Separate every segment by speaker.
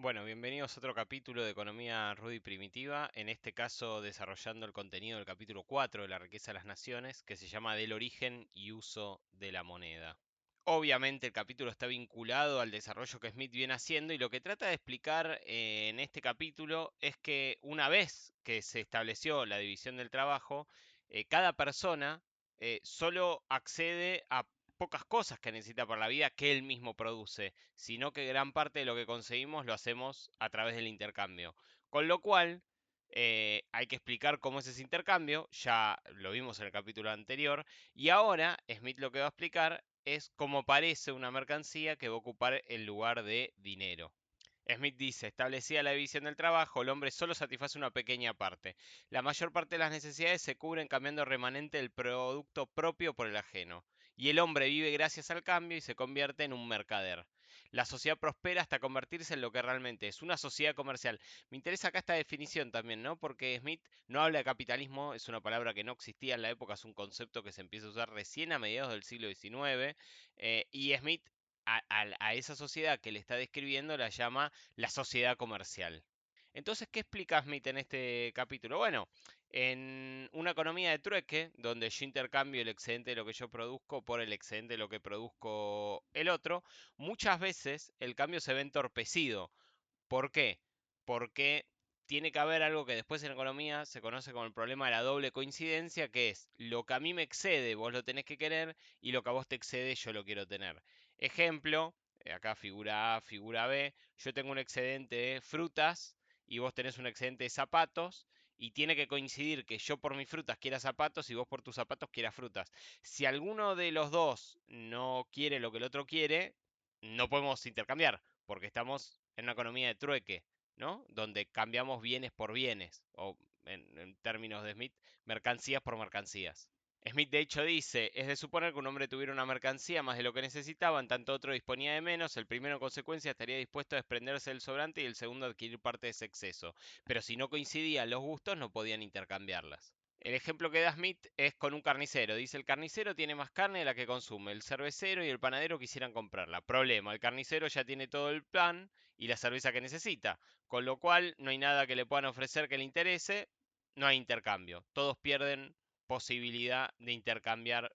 Speaker 1: Bueno, bienvenidos a otro capítulo de Economía Ruda y Primitiva, en este caso desarrollando el contenido del capítulo 4 de La riqueza de las naciones, que se llama Del origen y uso de la moneda. Obviamente el capítulo está vinculado al desarrollo que Smith viene haciendo y lo que trata de explicar en este capítulo es que una vez que se estableció la división del trabajo, cada persona solo accede a pocas cosas que necesita para la vida que él mismo produce, sino que gran parte de lo que conseguimos lo hacemos a través del intercambio. Con lo cual, hay que explicar cómo es ese intercambio, ya lo vimos en el capítulo anterior, y ahora Smith lo que va a explicar es cómo parece una mercancía que va a ocupar el lugar de dinero. Smith dice, establecida la división del trabajo, el hombre solo satisface una pequeña parte. La mayor parte de las necesidades se cubren cambiando remanente del producto propio por el ajeno. Y el hombre vive gracias al cambio y se convierte en un mercader. La sociedad prospera hasta convertirse en lo que realmente es, una sociedad comercial. Me interesa acá esta definición también, ¿no? Porque Smith no habla de capitalismo, es una palabra que no existía en la época, es un concepto que se empieza a usar recién a mediados del siglo XIX, y Smith a esa sociedad que le está describiendo la llama la sociedad comercial. Entonces, ¿qué explica Smith en este capítulo? Bueno, en una economía de trueque, donde yo intercambio el excedente de lo que yo produzco por el excedente de lo que produzco el otro, muchas veces el cambio se ve entorpecido. ¿Por qué? Porque tiene que haber algo que después en economía se conoce como el problema de la doble coincidencia, que es lo que a mí me excede, vos lo tenés que querer, y lo que a vos te excede, yo lo quiero tener. Ejemplo, acá figura A, figura B, yo tengo un excedente de frutas y vos tenés un excedente de zapatos, y tiene que coincidir que yo por mis frutas quiera zapatos y vos por tus zapatos quieras frutas. Si alguno de los dos no quiere lo que el otro quiere, no podemos intercambiar porque estamos en una economía de trueque, ¿no? Donde cambiamos bienes por bienes, o en términos de Smith, mercancías por mercancías. Smith de hecho dice, es de suponer que un hombre tuviera una mercancía más de lo que necesitaba, en tanto otro disponía de menos, el primero en consecuencia estaría dispuesto a desprenderse del sobrante y el segundo a adquirir parte de ese exceso, pero si no coincidían los gustos no podían intercambiarlas. El ejemplo que da Smith es con un carnicero. Dice, el carnicero tiene más carne de la que consume. El cervecero y el panadero quisieran comprarla. Problema, el carnicero ya tiene todo el pan y la cerveza que necesita. Con lo cual, no hay nada que le puedan ofrecer que le interese. No hay intercambio. Todos pierden posibilidad de intercambiar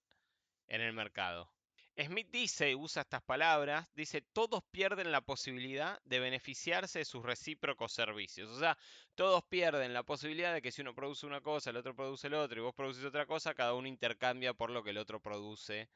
Speaker 1: en el mercado. Smith dice, usa estas palabras, dice, todos pierden la posibilidad de beneficiarse de sus recíprocos servicios. O sea, todos pierden la posibilidad de que si uno produce una cosa, el otro produce el otro y vos producís otra cosa, cada uno intercambia por lo que el otro produce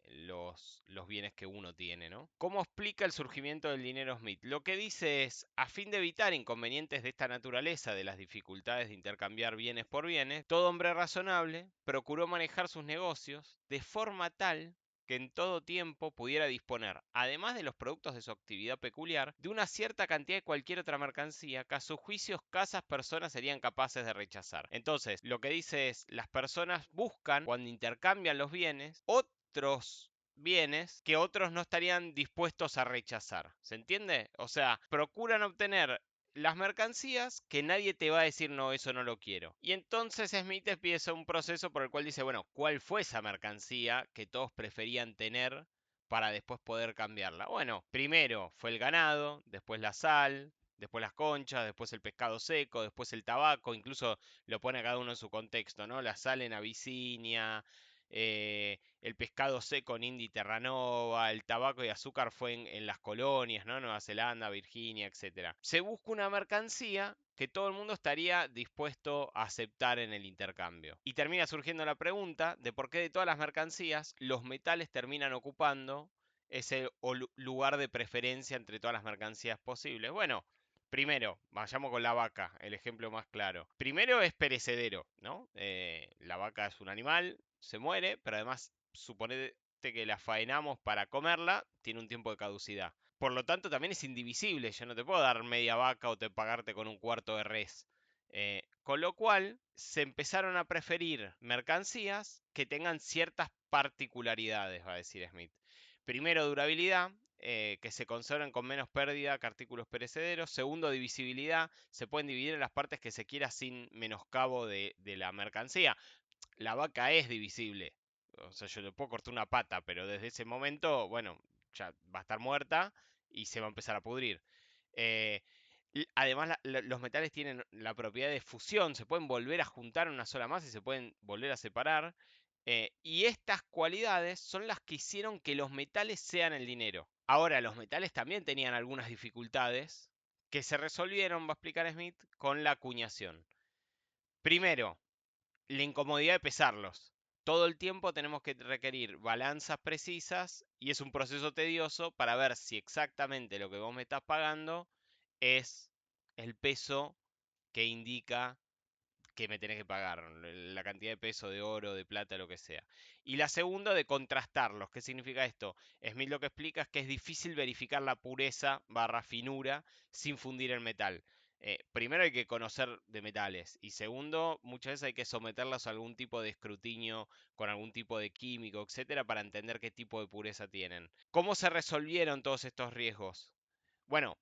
Speaker 1: los bienes que uno tiene, ¿no? ¿Cómo explica el surgimiento del dinero Smith? Lo que dice es, a fin de evitar inconvenientes de esta naturaleza, de las dificultades de intercambiar bienes por bienes, todo hombre razonable procuró manejar sus negocios de forma tal que en todo tiempo pudiera disponer, además de los productos de su actividad peculiar, de una cierta cantidad de cualquier otra mercancía que a sus juicios casas personas serían capaces de rechazar. Entonces, lo que dice es, las personas buscan, cuando intercambian los bienes, otros bienes que otros no estarían dispuestos a rechazar. ¿Se entiende? O sea, procuran obtener las mercancías que nadie te va a decir no, eso no lo quiero. Y entonces Smith empieza un proceso por el cual dice, bueno, ¿cuál fue esa mercancía que todos preferían tener para después poder cambiarla? Bueno, primero fue el ganado, después la sal, después las conchas, después el pescado seco, después el tabaco, incluso lo pone a cada uno en su contexto, ¿no? La sal en Abisinia, el pescado seco en India y Terranova, el tabaco y azúcar fue en las colonias, ¿no? Nueva Zelanda, Virginia, etcétera. Se busca una mercancía que todo el mundo estaría dispuesto a aceptar en el intercambio. Y termina surgiendo la pregunta de por qué de todas las mercancías los metales terminan ocupando ese lugar de preferencia entre todas las mercancías posibles. Bueno, primero, vayamos con la vaca, el ejemplo más claro. Primero es perecedero, ¿no? La vaca es un animal, se muere, pero además suponete que la faenamos para comerla, tiene un tiempo de caducidad. Por lo tanto, también es indivisible. Yo no te puedo dar media vaca o te pagarte con un cuarto de res. Con lo cual, se empezaron a preferir mercancías que tengan ciertas particularidades, va a decir Smith. Primero, durabilidad, que se conserven con menos pérdida que artículos perecederos. Segundo, divisibilidad, se pueden dividir en las partes que se quiera sin menoscabo de la mercancía. La vaca es divisible, o sea, yo le puedo cortar una pata, pero desde ese momento, bueno, ya va a estar muerta y se va a empezar a pudrir. Eh, Además, los metales tienen la propiedad de fusión, se pueden volver a juntar en una sola masa y se pueden volver a separar. Y estas cualidades son las que hicieron que los metales sean el dinero. Ahora, los metales también tenían algunas dificultades que se resolvieron, va a explicar Smith, con la acuñación. Primero, la incomodidad de pesarlos. Todo el tiempo tenemos que requerir balanzas precisas y es un proceso tedioso para ver si exactamente lo que vos me estás pagando es el peso que indica que me tenés que pagar, la cantidad de peso de oro, de plata, lo que sea. Y la segunda, de contrastarlos. ¿Qué significa esto? Smith lo que explica es que es difícil verificar la pureza barra finura sin fundir el metal. Primero hay que conocer de metales y segundo, muchas veces hay que someterlos a algún tipo de escrutinio con algún tipo de químico, etcétera, para entender qué tipo de pureza tienen. ¿Cómo se resolvieron todos estos riesgos? Bueno,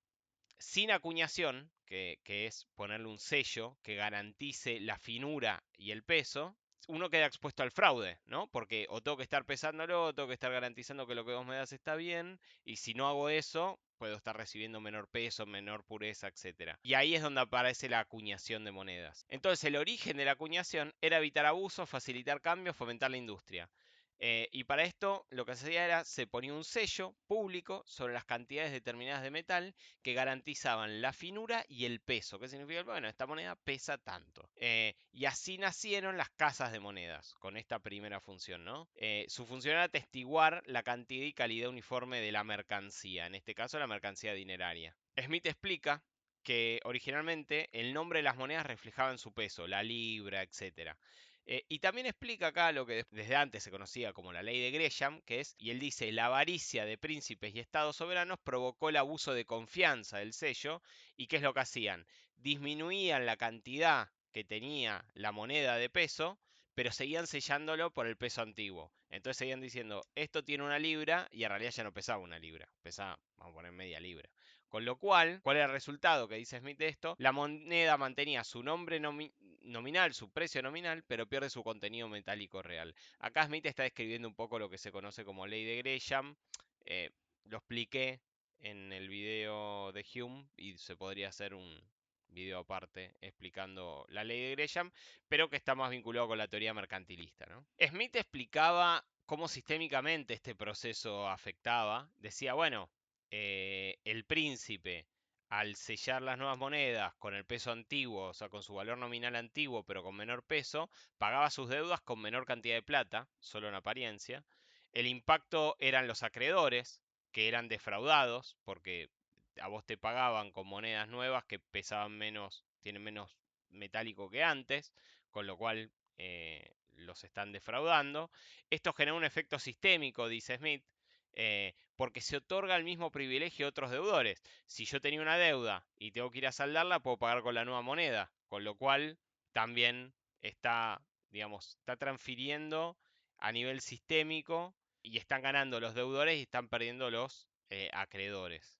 Speaker 1: sin acuñación, que es ponerle un sello que garantice la finura y el peso, uno queda expuesto al fraude, ¿no? Porque o tengo que estar pesándolo, o tengo que estar garantizando que lo que vos me das está bien, y si no hago eso, puedo estar recibiendo menor peso, menor pureza, etcétera. Y ahí es donde aparece la acuñación de monedas. Entonces, el origen de la acuñación era evitar abusos, facilitar cambios, fomentar la industria. Y para esto lo que se hacía era se ponía un sello público sobre las cantidades determinadas de metal que garantizaban la finura y el peso. ¿Qué significa? Bueno, esta moneda pesa tanto. Y así nacieron las casas de monedas, con esta primera función, ¿no? Su función era atestiguar la cantidad y calidad uniforme de la mercancía, en este caso la mercancía dineraria. Smith explica que originalmente el nombre de las monedas reflejaban su peso, la libra, etcétera. Y también explica acá lo que desde antes se conocía como la ley de Gresham, que es, y él dice, la avaricia de príncipes y estados soberanos provocó el abuso de confianza del sello, y ¿qué es lo que hacían? Disminuían la cantidad que tenía la moneda de peso, pero seguían sellándolo por el peso antiguo. Entonces seguían diciendo, esto tiene una libra, y en realidad ya no pesaba una libra, pesaba, vamos a poner media libra. Con lo cual, ¿cuál era el resultado que dice Smith de esto? La moneda mantenía su nombre nominal, su precio nominal, pero pierde su contenido metálico real. Acá Smith está describiendo un poco lo que se conoce como ley de Gresham. Eh, lo expliqué en el video de Hume y se podría hacer un video aparte explicando la ley de Gresham, pero que está más vinculado con la teoría mercantilista, ¿no? Smith explicaba cómo sistémicamente este proceso afectaba. Decía, bueno, el príncipe, al sellar las nuevas monedas con el peso antiguo, o sea, con su valor nominal antiguo, pero con menor peso, pagaba sus deudas con menor cantidad de plata, solo en apariencia. El impacto eran los acreedores, que eran defraudados, porque a vos te pagaban con monedas nuevas que pesaban menos, tienen menos metálico que antes, con lo cual los están defraudando. Esto genera un efecto sistémico, dice Smith, porque se otorga el mismo privilegio a otros deudores. Si yo tenía una deuda y tengo que ir a saldarla, puedo pagar con la nueva moneda, con lo cual también está, digamos, está transfiriendo a nivel sistémico y están ganando los deudores y están perdiendo los acreedores.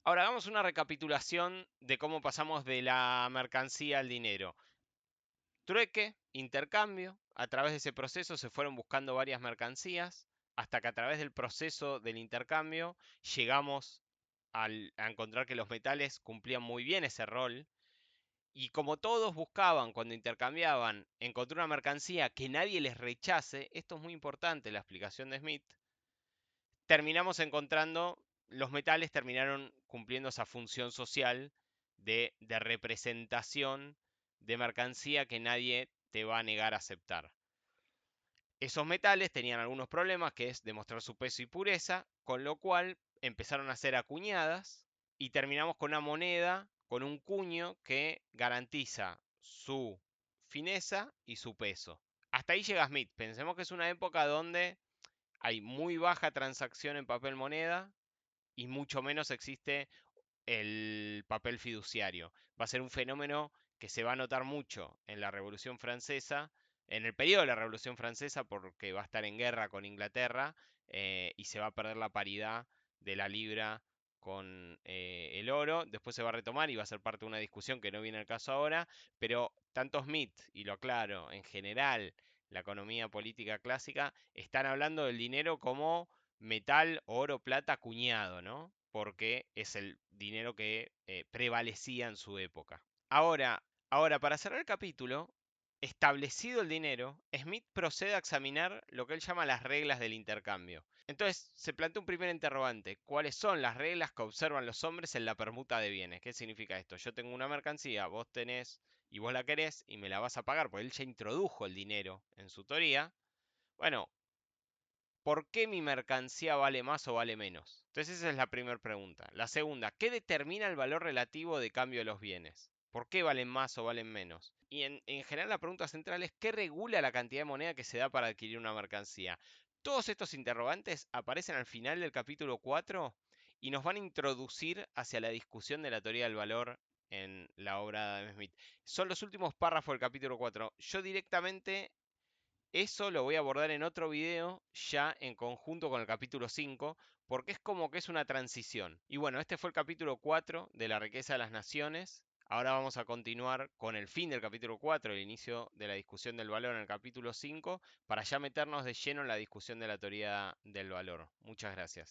Speaker 1: Ahora hagamos una recapitulación de cómo pasamos de la mercancía al dinero. Trueque, intercambio, a través de ese proceso se fueron buscando varias mercancías, hasta que a través del proceso del intercambio llegamos a encontrar que los metales cumplían muy bien ese rol. Y como todos buscaban cuando intercambiaban encontrar una mercancía que nadie les rechace, esto es muy importante, la explicación de Smith, terminamos encontrando, los metales terminaron cumpliendo esa función social de representación de mercancía que nadie te va a negar a aceptar. Esos metales tenían algunos problemas, que es demostrar su peso y pureza, con lo cual empezaron a ser acuñadas y terminamos con una moneda con un cuño que garantiza su fineza y su peso. Hasta ahí llega Smith. Pensemos que es una época donde hay muy baja transacción en papel moneda y mucho menos existe el papel fiduciario. Va a ser un fenómeno que se va a notar mucho en la Revolución Francesa, en el periodo de la Revolución Francesa, porque va a estar en guerra con Inglaterra y se va a perder la paridad de la libra con el oro. Después se va a retomar y va a ser parte de una discusión que no viene al caso ahora, pero tanto Smith, y lo aclaro, en general, la economía política clásica, están hablando del dinero como metal, oro, plata, acuñado, ¿no? porque es el dinero que prevalecía en su época. Ahora, para cerrar el capítulo, establecido el dinero, Smith procede a examinar lo que él llama las reglas del intercambio. Entonces se plantea un primer interrogante: ¿cuáles son las reglas que observan los hombres en la permuta de bienes? ¿Qué significa esto? Yo tengo una mercancía, vos tenés y vos la querés y me la vas a pagar, porque él ya introdujo el dinero en su teoría. Bueno, ¿por qué mi mercancía vale más o vale menos? Entonces esa es la primera pregunta. La segunda, ¿qué determina el valor relativo de cambio de los bienes? ¿Por qué valen más o valen menos? Y en general la pregunta central es: ¿qué regula la cantidad de moneda que se da para adquirir una mercancía? Todos estos interrogantes aparecen al final del capítulo 4 y nos van a introducir hacia la discusión de la teoría del valor en la obra de Adam Smith. Son los últimos párrafos del capítulo 4. Yo directamente eso lo voy a abordar en otro video, ya en conjunto con el capítulo 5, porque es como que es una transición. Y bueno, este fue el capítulo 4 de la riqueza de las naciones. Ahora vamos a continuar con el fin del capítulo 4, el inicio de la discusión del valor en el capítulo 5, para ya meternos de lleno en la discusión de la teoría del valor. Muchas gracias.